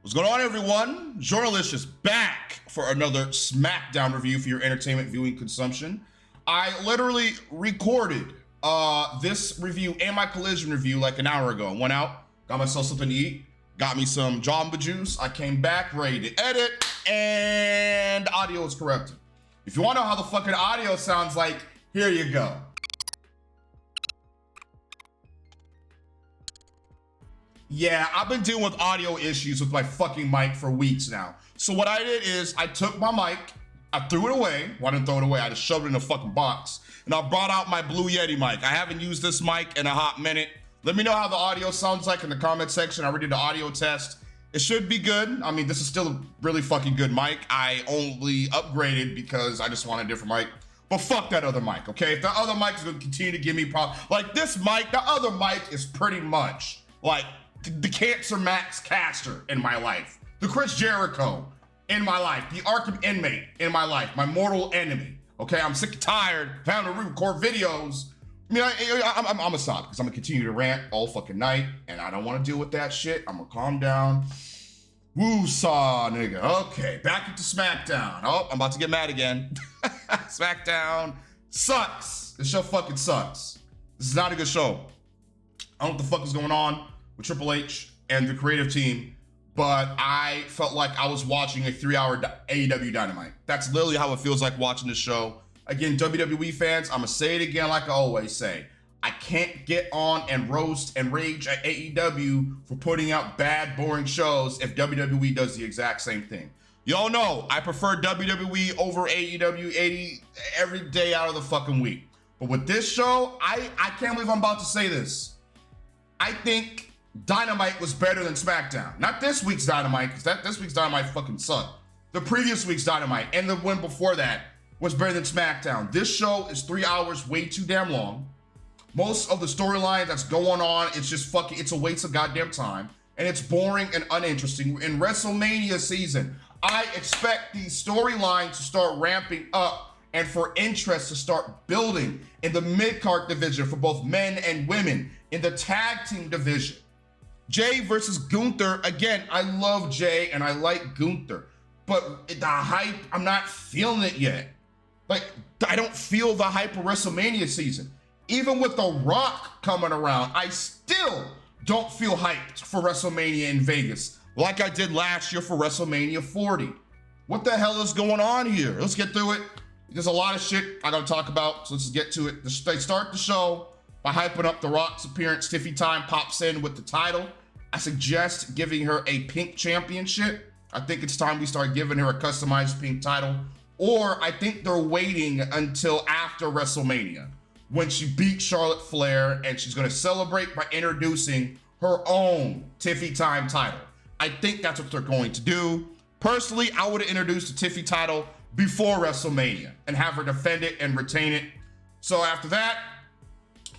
What's going on, everyone? Journalist is back for another Smackdown review for your entertainment viewing consumption. I literally recorded this review and my Collision review like an hour ago. Went out, got myself something to eat, got me some Jamba Juice. I came back ready to edit, and audio is corrected. If you want to know how the fucking audio sounds like, here you go. Yeah, I've been dealing with audio issues with my fucking mic for weeks now. So what I did is I took my mic, I threw it away. Well, I didn't throw it away, I just shoved it in a fucking box. And I brought out my Blue Yeti mic. I haven't used this mic in a hot minute. Let me know how the audio sounds like in the comment section. I already did the audio test. It should be good. I mean, this is still a really fucking good mic. I only upgraded because I just want a different mic. But fuck that other mic, okay? If the other mic is gonna continue to give me problems, like this mic, the other mic is pretty much like the Cancer Max caster in my life, the Chris Jericho in my life, the Arkham inmate in my life, my mortal enemy. Okay, I'm sick and tired of having to record videos. I mean, I'm gonna stop because I'm gonna continue to rant all fucking night, and I don't want to deal with that shit. I'm gonna calm down. Woo-saw, nigga. Okay, back into Smackdown. Oh, I'm about to get mad again. Smackdown sucks. This show fucking sucks. This is not a good show. I don't know what the fuck is going on with Triple H and the creative team, but I felt like I was watching a 3-hour AEW Dynamite. That's literally how it feels like watching this show. Again, WWE fans, I'm gonna say it again like I always say. I can't get on and roast and rage at AEW for putting out bad, boring shows if WWE does the exact same thing. Y'all know I prefer WWE over AEW every day out of the fucking week. But with this show, I can't believe I'm about to say this. I think Dynamite was better than Smackdown. Not this week's Dynamite, because this week's Dynamite fucking sucked. The previous week's Dynamite and the one before that was better than SmackDown. This show is 3 hours, way too damn long. Most of the storyline that's going on, it's just fucking, it's a waste of goddamn time. And it's boring and uninteresting. In WrestleMania season, I expect these storylines to start ramping up and for interest to start building in the mid-card division for both men and women, in the tag team division. Jay versus Gunther, again, I love Jay and I like Gunther, but the hype, I'm not feeling it yet. Like, I don't feel the hype of WrestleMania season. Even with The Rock coming around, I still don't feel hyped for WrestleMania in Vegas like I did last year for WrestleMania 40. What the hell is going on here? Let's get through it. There's a lot of shit I gotta talk about, so let's get to it. They start the show by hyping up The Rock's appearance. Tiffany pops in with the title. I suggest giving her a pink championship. I think it's time we start giving her a customized pink title. Or I think they're waiting until after WrestleMania when she beats Charlotte Flair and she's gonna celebrate by introducing her own Tiffany title. I think that's what they're going to do. Personally, I would have introduced the Tiffany title before WrestleMania and have her defend it and retain it. So after that,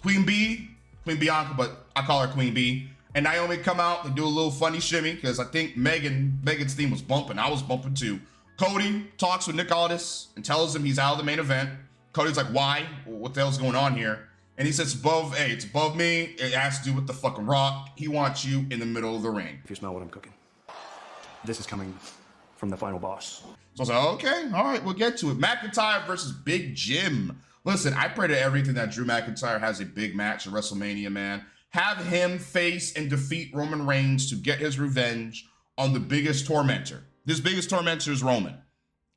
Queen Bianca, but I call her Queen B, and Naomi come out and do a little funny shimmy because I think Megan's theme was bumping. I was bumping too. Cody talks with Nick Aldis and tells him he's out of the main event. Cody's like, why? What the hell's going on here? And he says, it's above me. It has to do with the fucking Rock. He wants you in the middle of the ring. If you smell what I'm cooking, this is coming from the final boss. So I was like, okay, all right, we'll get to it. McIntyre versus Big Jim. Listen, I pray to everything that Drew McIntyre has a big match at WrestleMania, man. Have him face and defeat Roman Reigns to get his revenge on the biggest tormentor. This biggest tormentor is Roman.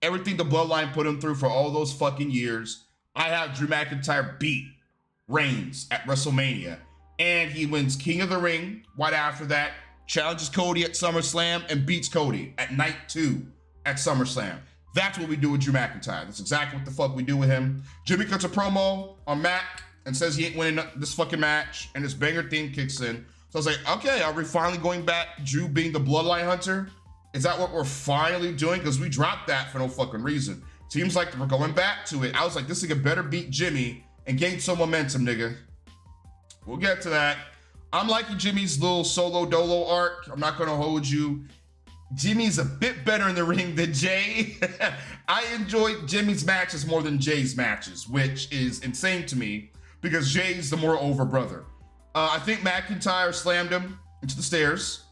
Everything the Bloodline put him through for all those fucking years, I have Drew McIntyre beat Reigns at WrestleMania. And he wins King of the Ring right after that, challenges Cody at SummerSlam, and beats Cody at Night 2 at SummerSlam. That's what we do with Drew McIntyre. That's exactly what the fuck we do with him. Jimmy cuts a promo on Mac and says he ain't winning this fucking match, and this banger theme kicks in. So I was like, okay, are we finally going back, Drew being the Bloodline Hunter? Is that what we're finally doing? Because we dropped that for no fucking reason. Seems like we're going back to it. I was like, this nigga better beat Jimmy and gain some momentum, nigga. We'll get to that. I'm liking Jimmy's little solo dolo arc. I'm not gonna hold you. Jimmy's a bit better in the ring than Jay. I enjoyed Jimmy's matches more than Jay's matches, which is insane to me because Jay's the more over brother. I think McIntyre slammed him into the stairs.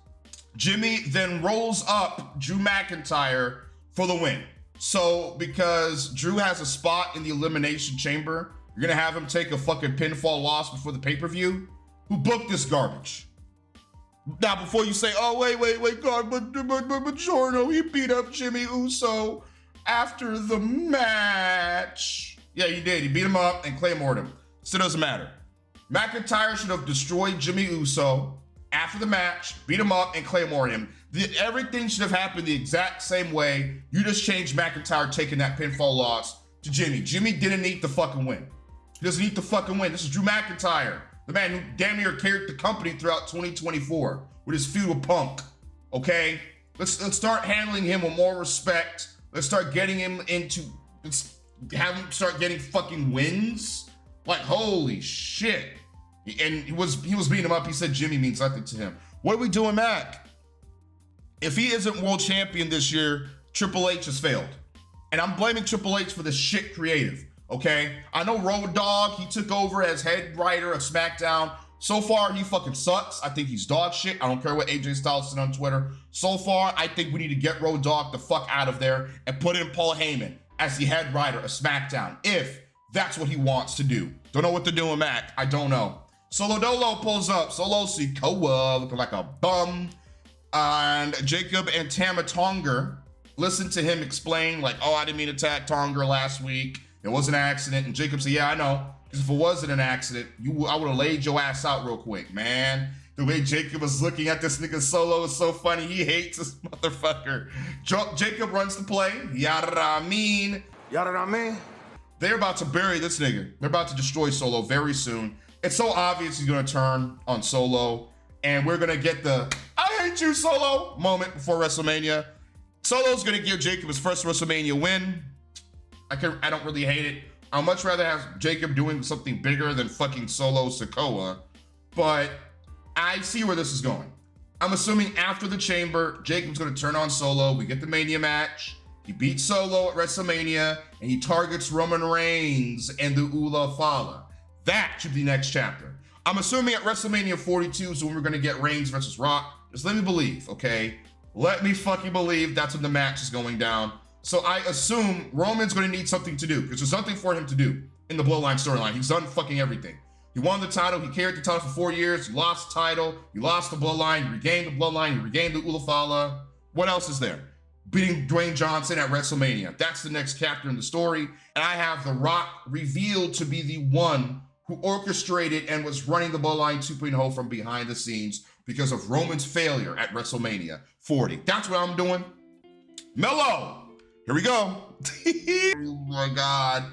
Jimmy then rolls up Drew McIntyre for the win. So because Drew has a spot in the Elimination Chamber, you're gonna have him take a fucking pinfall loss before the pay-per-view? Who booked this garbage? Now, before you say, oh, wait, God, but Giorno, he beat up Jimmy Uso after the match. Yeah, he did. He beat him up and Claymore'd him. So it doesn't matter. McIntyre should have destroyed Jimmy Uso after the match, beat him up, and Claymore'd him. Everything should have happened the exact same way. You just changed McIntyre taking that pinfall loss to Jimmy. Jimmy didn't need the fucking win. He doesn't need the fucking win. This is Drew McIntyre, the man who damn near carried the company throughout 2024 with his feud with Punk, okay? Let's start handling him with more respect. Let's start getting him let's have him start getting fucking wins. Like, holy shit. And he was beating him up. He said Jimmy means nothing to him. What are we doing, Mac? If he isn't world champion this year, Triple H has failed. And I'm blaming Triple H for this shit creative, okay? I know Road Dogg, he took over as head writer of Smackdown. So far, he fucking sucks. I think he's dog shit. I don't care what AJ Styles said on Twitter. So far, I think we need to get Road Dogg the fuck out of there and put in Paul Heyman as the head writer of Smackdown, if that's what he wants to do. Don't know what they're doing, Mac. I don't know. Solo Dolo pulls up. Solo Sikoa looking like a bum. And Jacob and Tama Tonga listen to him explain, like, oh, I didn't mean to attack Tonga last week. It was an accident. And Jacob said, yeah, I know. Because if it wasn't an accident, I would have laid your ass out real quick, man. The way Jacob was looking at this nigga Solo is so funny. He hates this motherfucker. Jacob runs the play. Yada I mean. Yada I mean. They're about to bury this nigga. They're about to destroy Solo very soon. It's so obvious he's gonna turn on Solo. And we're gonna get the I hate you, Solo moment before WrestleMania. Solo's gonna give Jacob his first WrestleMania win. I don't really hate it. I'd much rather have Jacob doing something bigger than fucking Solo Sikoa. But I see where this is going. I'm assuming after the Chamber, Jacob's gonna turn on Solo. We get the Mania match. He beats Solo at WrestleMania, and he targets Roman Reigns and the Ula Fala. That should be the next chapter. I'm assuming at WrestleMania 42 is when we're gonna get Reigns versus Rock. Just let me believe, okay? Let me fucking believe that's when the match is going down. So I assume Roman's gonna need something to do, because there's something for him to do in the Bloodline storyline. He's done fucking everything. He won the title, he carried the title for 4 years, he lost the title, he lost the Bloodline, he regained the Bloodline, he regained the Ula Fala. What else is there? Beating Dwayne Johnson at WrestleMania. That's the next chapter in the story. And I have The Rock revealed to be the one who orchestrated and was running the Bloodline 2.0 from behind the scenes because of Roman's failure at WrestleMania 40. That's what I'm doing. Melo, here we go. Oh my God.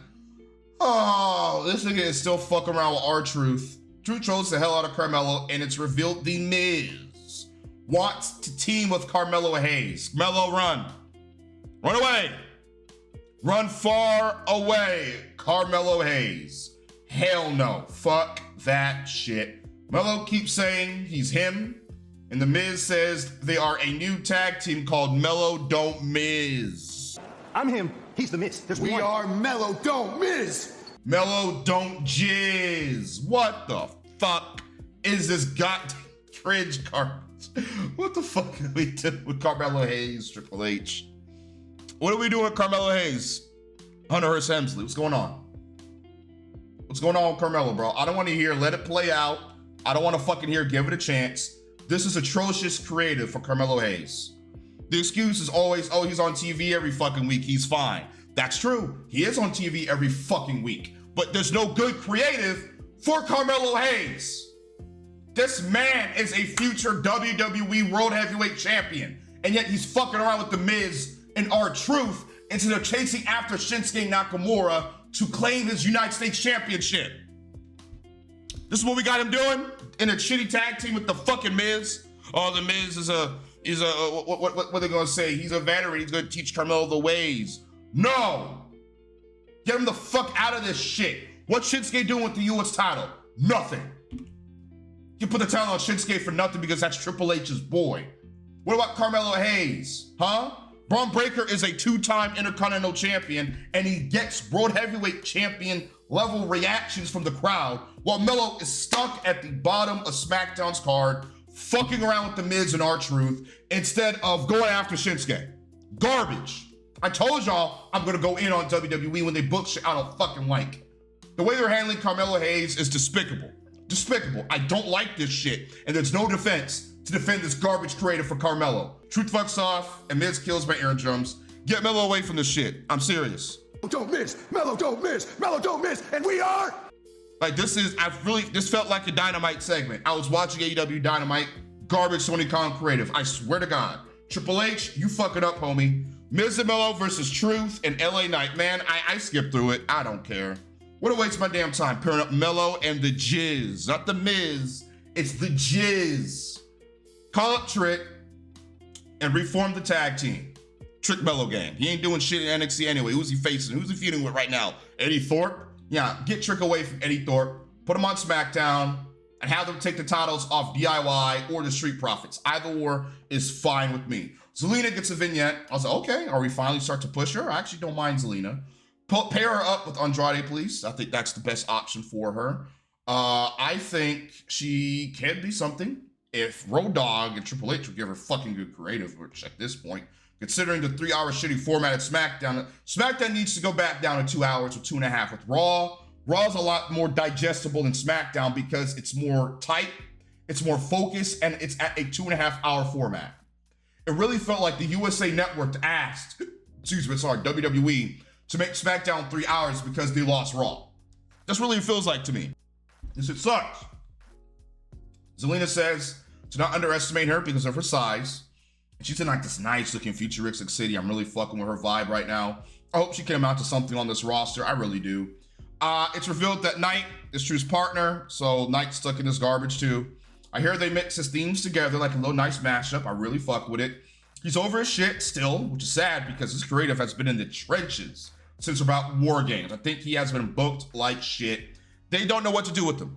Oh, this nigga is still fucking around with R-Truth. Truth trolls the hell out of Carmelo, and it's revealed The Miz wants to team with Carmelo Hayes. Melo, run. Run away. Run far away, Carmelo Hayes. Hell no. Fuck that shit. Melo keeps saying he's him, and The Miz says they are a new tag team called Melo Don't Miz. I'm him. He's the Miz. There's We one. are Melo Don't Miz. Melo Don't Jizz. What the fuck is this goddamn cringe garbage? What the fuck are we doing with Carmelo Hayes, Triple H? What are we doing with Carmelo Hayes? Hunter Hearst Helmsley, what's going on? What's going on with Carmelo, bro? I don't want to hear let it play out. I don't want to fucking hear give it a chance. This is atrocious creative for Carmelo Hayes. The excuse is always, oh, he's on TV every fucking week, he's fine. That's true. He is on TV every fucking week. But there's no good creative for Carmelo Hayes. This man is a future WWE World Heavyweight Champion. And yet he's fucking around with The Miz and R-Truth instead of chasing after Shinsuke Nakamura to claim his United States Championship. This is what we got him doing in a shitty tag team with the fucking Miz. Oh, The Miz is what are they gonna say? He's a veteran, he's gonna teach Carmelo the ways. No! Get him the fuck out of this shit. What's Shinsuke doing with the US title? Nothing. You put the title on Shinsuke for nothing because that's Triple H's boy. What about Carmelo Hayes? Huh? Braun Breaker is a 2-time Intercontinental Champion and he gets World Heavyweight Champion level reactions from the crowd while Melo is stuck at the bottom of SmackDown's card fucking around with the Miz and R-Truth instead of going after Shinsuke. Garbage. I told y'all I'm gonna go in on WWE when they book shit I don't fucking like. The way they're handling Carmelo Hayes is despicable. Despicable. I don't like this shit, and there's no defense to defend this garbage creative for Carmelo. Truth fucks off, and Miz kills my eardrums. Get Melo away from this shit. I'm serious. Don't miss. Melo don't miss. Melo don't miss. And we are. Like, this felt like a Dynamite segment. I was watching AEW Dynamite, garbage Tony Khan creative. I swear to God. Triple H, you fuck it up, homie. Miz and Melo versus Truth and LA Knight. Man, I skipped through it. I don't care. What a waste of my damn time pairing up Melo and the Jizz. Not the Miz. It's the Jizz. Call up Trick and reform the tag team. Trick Melo gang. He ain't doing shit in NXT anyway. Who's he facing? Who's he feuding with right now? Eddie Thorpe? Yeah, get Trick away from Eddie Thorpe. Put him on Smackdown and have them take the titles off DIY or the Street Profits. Either or is fine with me. Zelena gets a vignette. I was like, okay, are we finally start to push her? I actually don't mind Zelena. Pair her up with Andrade, please. I think that's the best option for her. I think she can be something if Road Dogg and Triple H would give her fucking good creative, which at this point, considering the 3-hour shitty format at SmackDown needs to go back down to 2 hours or 2.5 with Raw. Raw's a lot more digestible than SmackDown because it's more tight, it's more focused, and it's at a 2.5-hour format. It really felt like the USA Network asked, WWE, to make SmackDown 3 hours because they lost Raw. That's really what it feels like to me. This shit sucks. Zelena says to not underestimate her because of her size. And she's in like this nice looking futuristic city. I'm really fucking with her vibe right now. I hope she can amount to something on this roster. I really do. It's revealed that Knight is Truth's partner, so Knight's stuck in this garbage too. I hear they mix his themes together like a little nice mashup. I really fuck with it. He's over his shit still, which is sad because his creative has been in the trenches since about War Games. I think he has been booked like shit. They don't know what to do with him.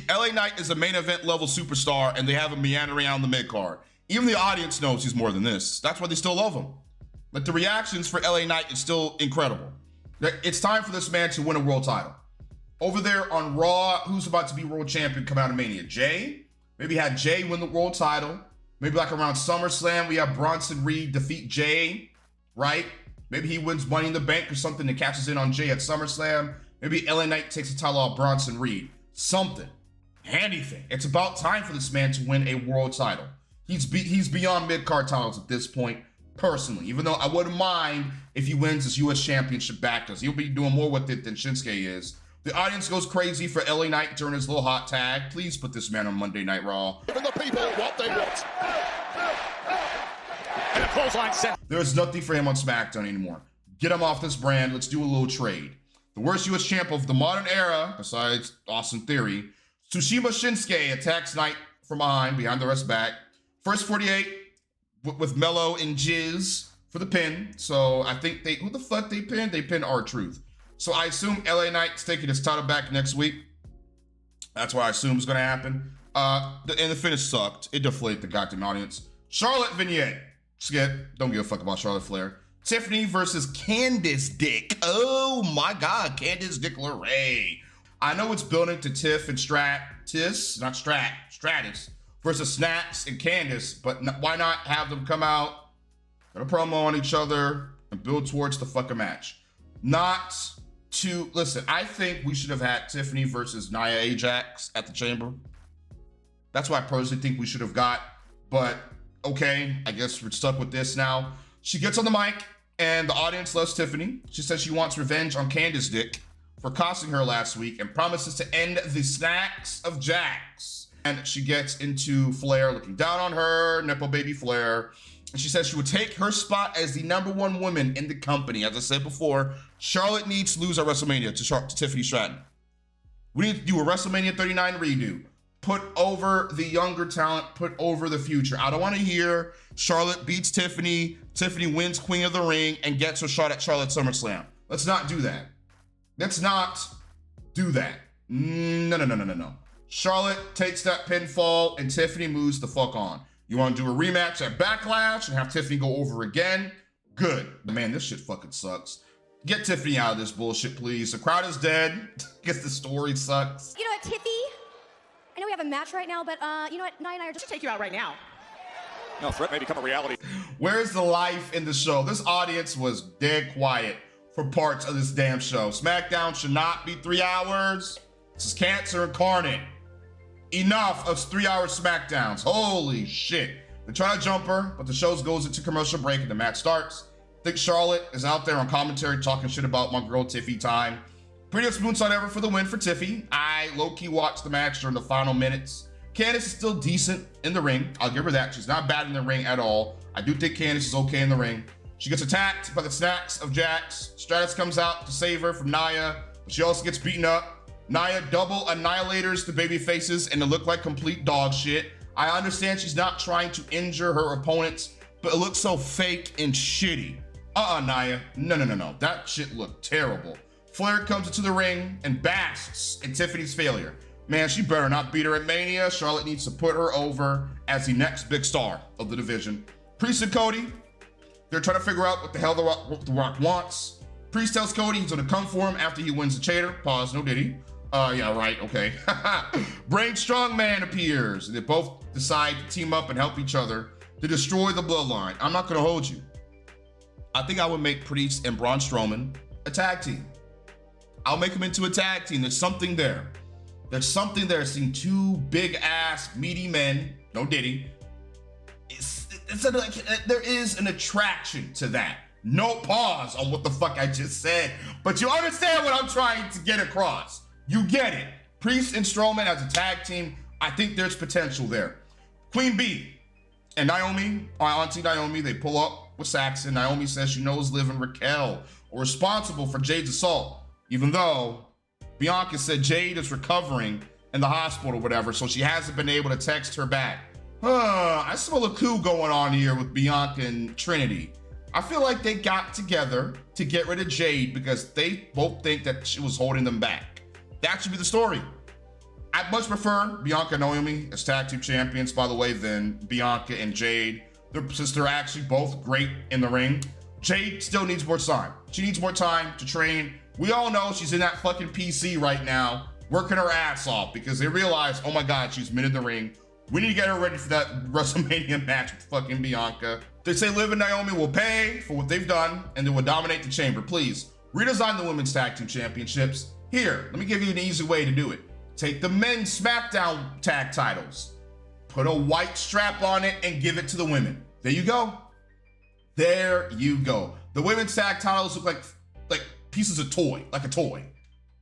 LA Knight is a main event level superstar and they have him meandering around the mid-card. Even the audience knows he's more than this. That's why they still love him. Like the reactions for LA Knight is still incredible. It's time for this man to win a world title. Over there on Raw, who's about to be world champion come out of Mania? Jay? Maybe have Jay win the world title. Maybe like around SummerSlam, we have Bronson Reed defeat Jay, right? Maybe he wins Money in the Bank or something that catches in on Jay at SummerSlam. Maybe LA Knight takes the title off Bronson Reed. Something. Anything. It's about time for this man to win a world title. He's beyond mid-card titles at this point, personally. Even though I wouldn't mind if he wins his U.S. Championship back, because he'll be doing more with it than Shinsuke is. The audience goes crazy for LA Knight during his little hot tag. Please put this man on Monday Night Raw. Giving the people what they want. And a clothesline set. There's nothing for him on SmackDown anymore. Get him off this brand. Let's do a little trade. The worst U.S. champ of the modern era, besides Austin Theory, Tsushima Shinsuke attacks Knight from behind the rest back. First 48 with Melo and Jizz for the pin. So I think who the fuck they pinned? They pinned R-Truth. So I assume LA Knight's taking his title back next week. That's what I assume is going to happen. And the finish sucked. It deflated the goddamn audience. Charlotte vignette. Skip. Don't give a fuck about Charlotte Flair. Tiffany versus Candice Dick. Oh my God, Candice Dick LeRae. I know it's building to Tiff and Stratus versus Snaps and Candice, but why not have them come out, put a promo on each other, and build towards the fucking match? Listen, I think we should have had Tiffany versus Nia Ajax at the Chamber. That's what I personally think we should have got, but okay, I guess we're stuck with this now. She gets on the mic, and the audience loves Tiffany. She says she wants revenge on Candice Dick for costing her last week and promises to end the snacks of Jax. And she gets into Flair looking down on her, Nepo Baby Flair. And she says she would take her spot as the #1 woman in the company. As I said before, Charlotte needs to lose at WrestleMania to Tiffany Stratton. We need to do a WrestleMania 39 redo. Put over the younger talent, put over the future. I don't want to hear Charlotte beats Tiffany, Tiffany wins Queen of the Ring, and gets her shot at Charlotte SummerSlam. Let's not do that. Let's not do that. No. Charlotte takes that pinfall and Tiffany moves the fuck on. You want to do a rematch at Backlash and have Tiffany go over again? Good. But man, this shit fucking sucks. Get Tiffany out of this bullshit, please. The crowd is dead. Guess the story sucks. You know what, Tiffy? I know we have a match right now, but you know what? Nia and I are just Take you out right now. No, threat may become a reality. Where's the life in the show? This audience was dead quiet for parts of this damn show. SmackDown should not be 3 hours. This is cancer incarnate. Enough of 3-hour SmackDowns. Holy shit. They're trying to jump her, but the show goes into commercial break and the match starts. I think Charlotte is out there on commentary talking shit about my girl Tiffy time. Prettiest moonsault ever for the win for Tiffy. I low-key watched the match during the final minutes. Candice is still decent in the ring. I'll give her that. She's not bad in the ring at all. I do think Candice is okay in the ring. She gets attacked by the snacks of Jax. Stratus comes out to save her from Nia, but she also gets beaten up. Nia double annihilators the baby faces and they look like complete dog shit. I understand she's not trying to injure her opponents, but it looks so fake and shitty. Nia. No. That shit looked terrible. Flair comes into the ring and basks in Tiffany's failure. Man, she better not beat her at Mania. Charlotte needs to put her over as the next big star of the division. Priest and Cody, they're trying to figure out what the hell the Rock wants. Priest tells Cody he's gonna come for him after he wins the chair. Pause, no diddy. Yeah, right, okay. Brain Strongman appears, and they both decide to team up and help each other to destroy the Bloodline. I'm not gonna hold you. I think I would make Priest and Braun Strowman a tag team. I'll make them into a tag team. There's something there. There's something there, seeing two big-ass, meaty men, no diddy. There is an attraction to that. No pause on what the fuck I just said, but you understand what I'm trying to get across. You get it. Priest and Strowman as a tag team, I think there's potential there. Queen Bee and Naomi, Auntie Naomi, they pull up with Saxon. Naomi says she knows Liv and Raquel are responsible for Jade's assault, even though Bianca said Jade is recovering in the hospital or whatever, so she hasn't been able to text her back. I smell a coup going on here with Bianca and Trinity. I feel like they got together to get rid of Jade because they both think that she was holding them back. That should be the story. I'd much prefer Bianca and Naomi as tag team champions, by the way, than Bianca and Jade. Since they're actually both great in the ring. Jade still needs more time. She needs more time to train. We all know she's in that fucking PC right now, working her ass off because they realize, oh my God, she's mid in the ring. We need to get her ready for that WrestleMania match with fucking Bianca. They say Liv and Naomi will pay for what they've done and they will dominate the chamber. Please, redesign the women's tag team championships. Here, let me give you an easy way to do it. Take the men's Smackdown tag titles, put a white strap on it and give it to the women. There you go. There you go. The women's tag titles look like pieces of toy, like a toy.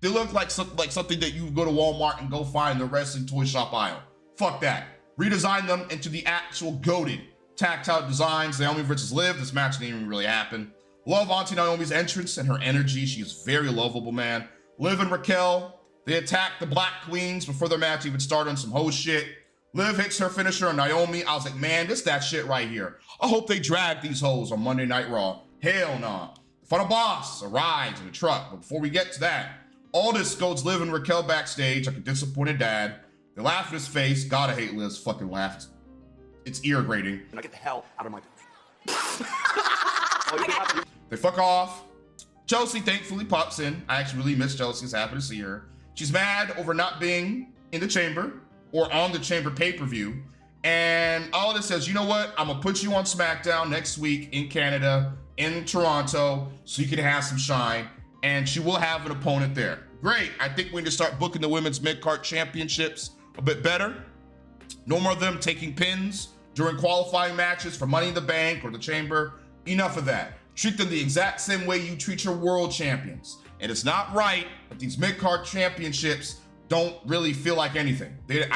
They look like something that you go to Walmart and go find in the wrestling toy shop aisle. Fuck that. Redesign them into the actual goated tactile designs. Naomi versus Liv. This match didn't even really happen. Love Auntie Naomi's entrance and her energy. She is very lovable, man. Liv and Raquel, they attack the Black Queens before their match even started on some hoe shit. Liv hits her finisher on Naomi. I was like, man, this that shit right here. I hope they drag these hoes on Monday Night Raw. Hell nah. The final boss arrives in the truck. But before we get to that, Aldis goes Liv and Raquel backstage like a disappointed dad. They laugh in his face. God, I hate Liv's fucking laugh. It's ear grating. Now get the hell out of my They fuck off. Chelsea thankfully pops in. I actually really miss Chelsea. It's happy to see her. She's mad over not being in the chamber or on the chamber pay-per-view. And Aldis says, you know what? I'm gonna put you on Smackdown next week in Canada, in Toronto, so you can have some shine. And she will have an opponent there. Great. I think we need to start booking the women's Midcard championships a bit better. No more of them taking pins during qualifying matches for Money in the Bank or the Chamber. Enough of that. Treat them the exact same way you treat your world champions. And it's not right that these Midcard championships don't really feel like anything. It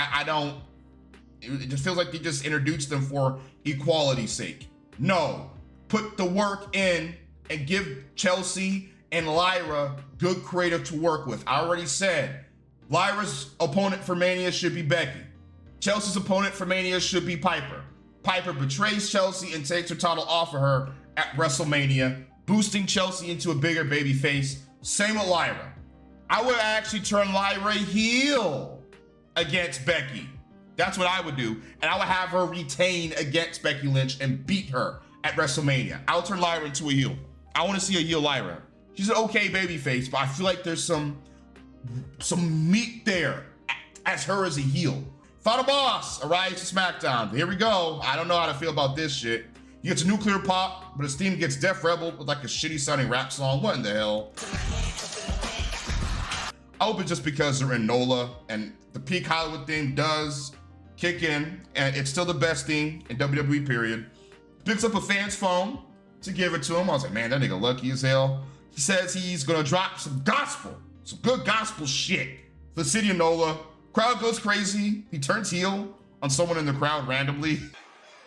just feels like they just introduced them for equality's sake. No, put the work in and give Chelsea and Lyra good creative to work with. I already said Lyra's opponent for Mania should be Becky. Chelsea's opponent for Mania should be Piper. Piper betrays Chelsea and takes her title off of her at WrestleMania, boosting Chelsea into a bigger baby face. Same with Lyra. I would actually turn Lyra heel against Becky. That's what I would do. And I would have her retain against Becky Lynch and beat her at WrestleMania. I'll turn Lyra into a heel. I want to see a heel Lyra. She's an okay baby face, but I feel like there's some meat there as her as a heel. Final boss arrives to SmackDown. Here we go. I don't know how to feel about this shit. He gets a nuclear pop, but his theme gets Def Rebel with like a shitty sounding rap song. What in the hell? I hope it's just because they're in NOLA and the peak Hollywood theme does kick in, and it's still the best theme in WWE, period. Picks up a fan's phone to give it to him. I was like, man, that nigga lucky as hell. He says he's gonna drop some gospel, some good gospel shit for the city of NOLA. Crowd goes crazy. He turns heel on someone in the crowd randomly.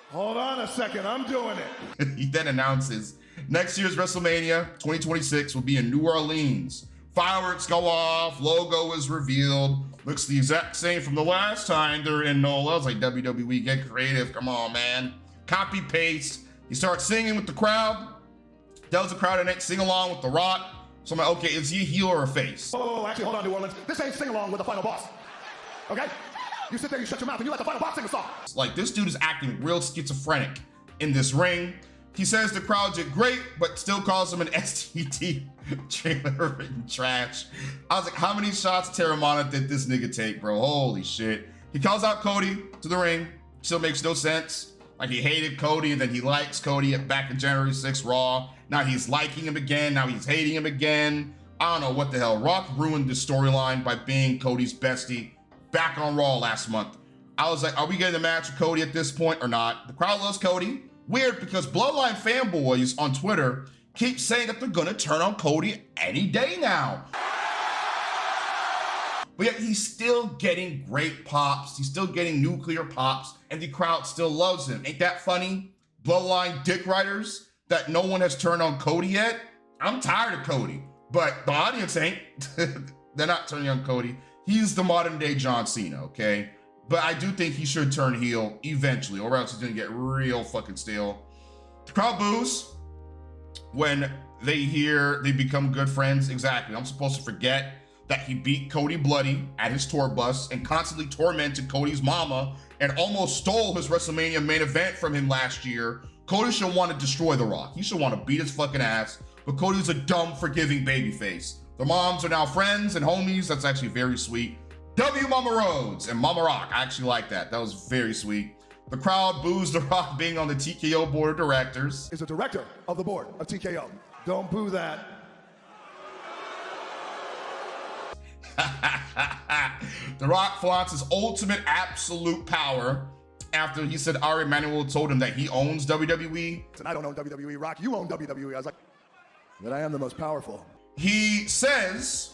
Hold on a second, I'm doing it. He then announces next year's WrestleMania 2026 will be in New Orleans. Fireworks go off, logo is revealed. Looks the exact same from the last time they're in NOLA. I was like, WWE, get creative, come on, man. Copy, paste. He starts singing with the crowd. Tells the crowd to next sing along with The Rock. So I'm like, okay, is he a heel or a face? Oh, actually, hold on, New Orleans. This ain't sing along with the final boss. Okay? You sit there, you shut your mouth, and you let the final boss sing a song. Like, this dude is acting real schizophrenic in this ring. He says the crowd did great, but still calls him an STD trailer and trash. I was like, how many shots to Terramana did this nigga take, bro? Holy shit. He calls out Cody to the ring. Still makes no sense. Like, he hated Cody, and then he likes Cody back in January 6th Raw. Now he's liking him again. Now he's hating him again. I don't know what the hell. Rock ruined the storyline by being Cody's bestie back on Raw last month. I was like, are we getting a match with Cody at this point or not? The crowd loves Cody. Weird, because Bloodline fanboys on Twitter keep saying that they're gonna turn on Cody any day now. But yet he's still getting great pops. He's still getting nuclear pops, and the crowd still loves him. Ain't that funny? Bloodline dick riders that no one has turned on Cody yet. I'm tired of Cody, but the audience ain't. They're not turning on Cody. He's the modern day John Cena, okay? But I do think he should turn heel eventually, or else he's gonna get real fucking stale. The crowd boos when they hear they become good friends. Exactly. I'm supposed to forget that he beat Cody bloody at his tour bus and constantly tormented Cody's mama and almost stole his WrestleMania main event from him last year. Cody should want to destroy The Rock. He should want to beat his fucking ass, but Cody's a dumb, forgiving babyface. Their moms are now friends and homies. That's actually very sweet. W Mama Rhodes and Mama Rock. I actually like that. That was very sweet. The crowd boos The Rock being on the TKO board of directors. Is the director of the board of TKO. Don't boo that. The Rock flaunts his ultimate absolute power after he said Ari Emanuel told him that he owns WWE. And I don't own WWE, Rock. You own WWE. I was like, that I am the most powerful. He says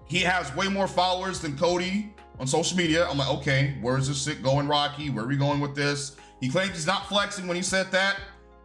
he has way more followers than Cody on social media. I'm like, okay, where's this shit going, Rocky? Where are we going with this? He claims he's not flexing when he said that.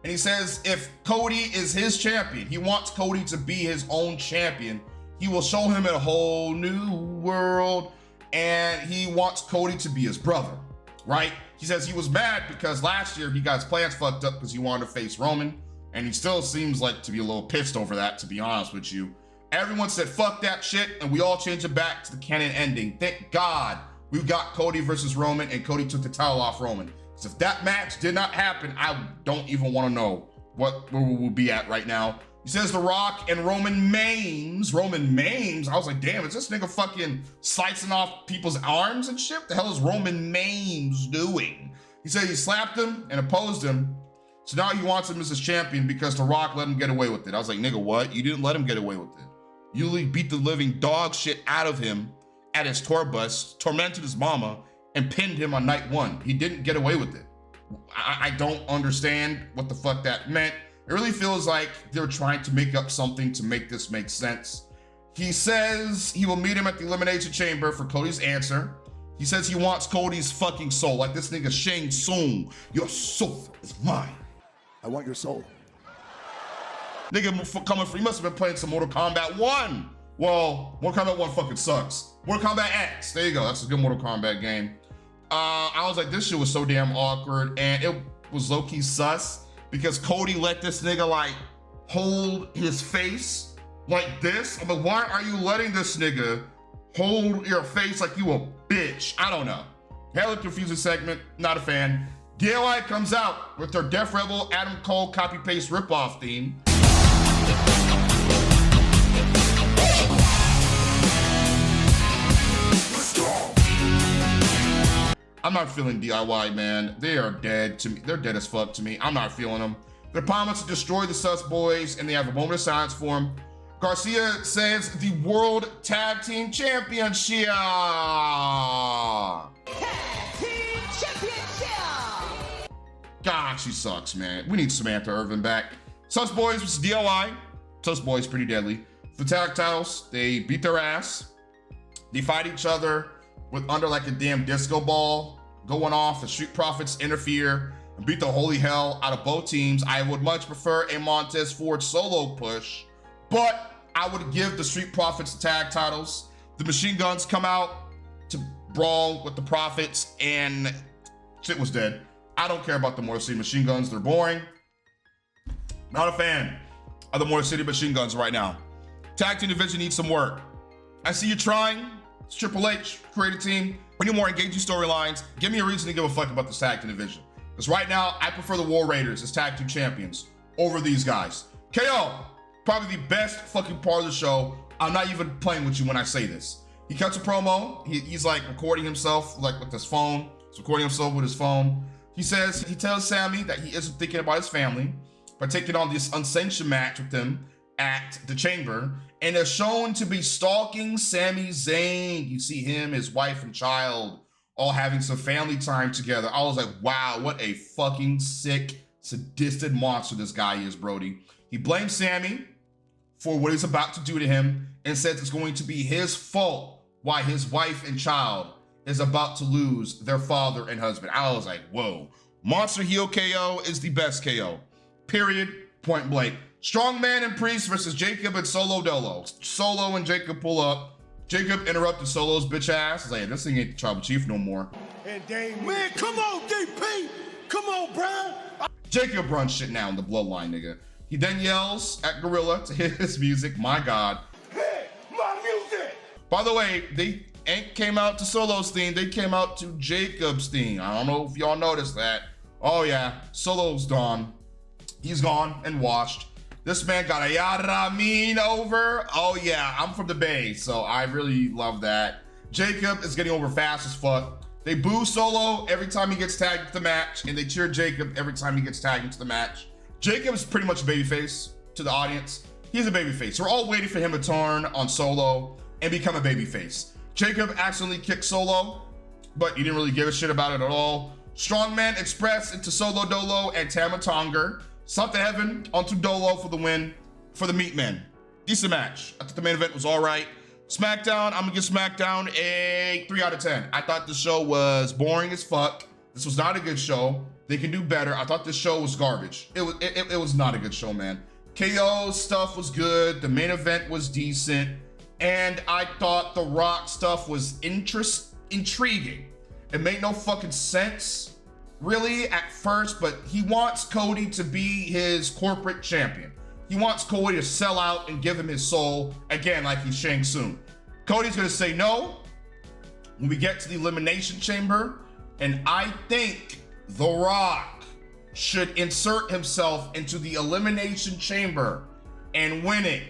And he says if Cody is his champion, he wants Cody to be his own champion. He will show him a whole new world, and he wants Cody to be his brother, right? He says he was mad because last year he got his plans fucked up because he wanted to face Roman, and he still seems like to be a little pissed over that, to be honest with you. Everyone said fuck that shit, and we all changed it back to the canon ending. Thank God we've got Cody versus Roman, and Cody took the title off Roman. Because if that match did not happen, I don't even want to know where we will be at right now. He says The Rock and Roman maims. Roman maims? I was like, damn, is this nigga fucking slicing off people's arms and shit? The hell is Roman maims doing? He said he slapped him and opposed him. So now he wants him as his champion because The Rock let him get away with it. I was like, nigga, what? You didn't let him get away with it. You beat the living dog shit out of him at his tour bus, tormented his mama, and pinned him on night one. He didn't get away with it. I don't understand what the fuck that meant. It really feels like they're trying to make up something to make this make sense. He says he will meet him at the Elimination Chamber for Cody's answer. He says he wants Cody's fucking soul, like this nigga Shang Tsung. Your soul is mine. I want your soul. Nigga coming for, he must have been playing some Mortal Kombat 1. Well, Mortal Kombat 1 fucking sucks. Mortal Kombat X, there you go, that's a good Mortal Kombat game. I was like, this shit was so damn awkward, and it was low-key sus, because Cody let this nigga like hold his face like this. I'm like, why are you letting this nigga hold your face like you a bitch? I don't know. Hella confusing segment, not a fan. DIY comes out with their Def Rebel Adam Cole copy-paste ripoff theme. I'm not feeling DIY, man. They are dead to me. They're dead as fuck to me. I'm not feeling them. They're promised to destroy the Sus Boys, and they have a moment of silence for them. Garcia says the World Tag Team Championship. Tag Team Championship. God, she sucks, man. We need Samantha Irvin back. Sus Boys was DIY. Sus Boys pretty deadly. For tag titles, they beat their ass. They fight each other with under like a damn disco ball going off. The Street Profits interfere and beat the holy hell out of both teams. I would much prefer a Montez Ford solo push, but I would give the Street Profits the tag titles. The Machine Guns come out to brawl with the Profits, and shit was dead. I don't care about the Motor City Machine Guns. They're boring. Not a fan of the Motor City Machine Guns right now. Tag team division needs some work. I see you trying. It's Triple H, creative team. We need more engaging storylines. Give me a reason to give a fuck about this tag team division. Because right now, I prefer the War Raiders as tag team champions over these guys. KO, probably the best fucking part of the show. I'm not even playing with you when I say this. He cuts a promo. He's like recording himself like with his phone. He's recording himself with his phone. He tells Sammy that he isn't thinking about his family by taking on this unsanctioned match with him at the Chamber, and is shown to be stalking Sami Zayn. You see him, his wife and child all having some family time together. I was like, wow, what a fucking sick, sadistic monster this guy is, Brody. He blames Sami for what he's about to do to him and says it's going to be his fault why his wife and child is about to lose their father and husband. I was like, whoa. Monster heel KO is the best KO. Period. Point blank. Strongman and Priest versus Jacob and Solo Dolo. Solo and Jacob pull up. Jacob interrupted Solo's bitch ass. He's like, this thing ain't the Tribal Chief no more. And man, come on, DP. Come on, bro. Jacob runs shit now in the Bloodline, nigga. He then yells at Gorilla to hit his music. My God. Hey, my music. By the way, they ain't came out to Solo's theme. They came out to Jacob's theme. I don't know if y'all noticed that. Oh yeah, Solo's gone. He's gone and washed. This man got a yada mean over. Oh yeah, I'm from the Bay, so I really love that. Jacob is getting over fast as fuck. They boo Solo every time he gets tagged into the match, and they cheer Jacob every time he gets tagged into the match. Jacob is pretty much a babyface to the audience. He's a babyface. We're all waiting for him to turn on Solo and become a babyface. Jacob accidentally kicked Solo, but he didn't really give a shit about it at all. Strongman Express into Solo Dolo and Tama Tonga. South to Heaven onto Dolo for the win for the Meat Men. Decent match. I thought the main event was all right. Smackdown, I'm gonna give Smackdown a 3 out of 10. I thought the show was boring as fuck. This was not a good show. They can do better. I thought this show was garbage. It was not a good show, man. KO stuff was good. The main event was decent. And I thought the Rock stuff was intriguing. It made no fucking sense, really, at first, but he wants Cody to be his corporate champion. He wants Cody to sell out and give him his soul, again, like he's Shang Tsung. Cody's gonna say no when we get to the Elimination Chamber, and I think The Rock should insert himself into the Elimination Chamber and win it.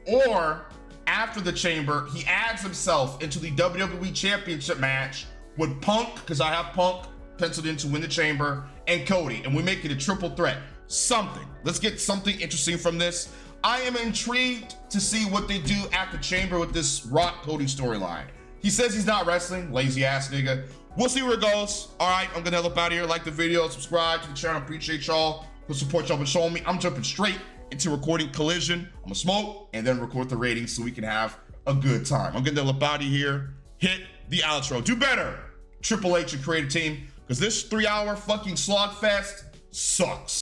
Or, after the Chamber, he adds himself into the WWE Championship match with Punk, because I have Punk penciled in to win the Chamber, and Cody, and we make it a triple threat. Something. Let's get something interesting from this. I am intrigued to see what they do at the Chamber with this Rock Cody storyline. He says he's not wrestling, lazy ass nigga. We'll see where it goes. All right, I'm gonna help out here. Like the video, subscribe to the channel. Appreciate y'all for support y'all been showing me. I'm jumping straight into recording Collision. I'm gonna smoke and then record the ratings so we can have a good time. I'm gonna help out of here. Hit the outro. Do better, Triple H and creative team, because this 3-hour fucking slogfest sucks.